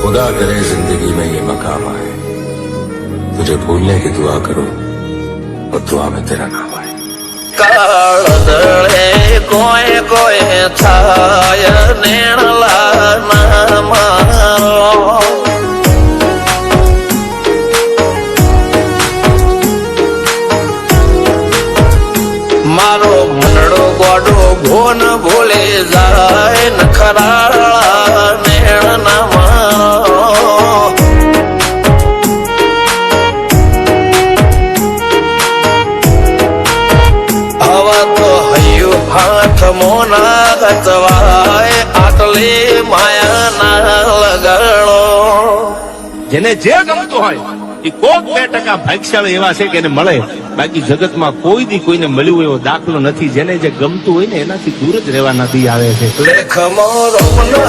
खुदा करे जिंदगी में ये मकाम आए, तुझे भूलने की दुआ करूं और दुआ में तेरा नाम आए। કાળદળે કોઈ કોઈ થાય નેણલા ના મારો મારો મનડો ગોડો ભોન ભૂલે જાય નખરાળા નેણ ના મારો હાથ મોના ગતવાય આટલી માયા ના લગાડો। જેને જે ગમતું હોય એ કોક 2% ભાગ્યશાળી એવા છે કે એને મળે, બાકી જગતમાં કોઈ દી કોઈને મળ્યું એવો દાખલો નથી। જેને જે ગમતું હોય ને એનાથી દૂર જ રહેવાના દી આવે છે। લેખ મોરો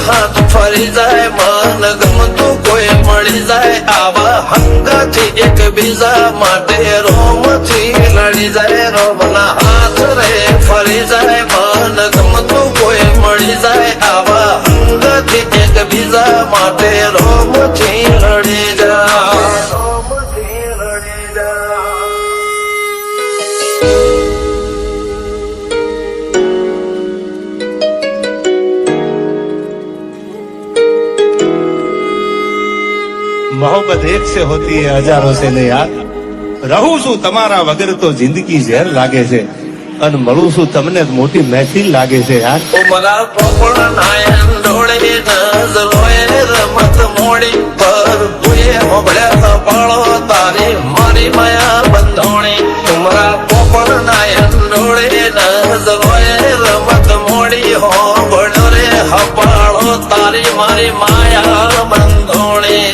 હાથ ફરી જાય, મન ગમતું કોઈ મળી જાય, આવા હંગાથી એકબીજા માટે રોમથી લડી જાય। રોમના હાથ રે ફરી જાય, મન ગમતું કોઈ મળી જાય, આવા હંગાથી એકબીજા માટે રોમથી લડી જાય। मोहब्बत एक से होती है हजारों से नहीं यार। रहूं છું તમારા વગર તો જિંદગી ઝેર લાગે છે, અને મળું છું તમને મોટી મહેફિલ લાગે છે યાર। ઉમરા પોપળ નાયન ડોળે નજરોએ રમત મોડી પર ભૂએ હોબળ્યા પાળો તારી મારી માયા બંધોણી। ઉમરા પોપળ નાયન ડોળે નજરોએ રમત મોડી હોબળ્યો રે હપાળો તારી મારી માયા બંધોણી।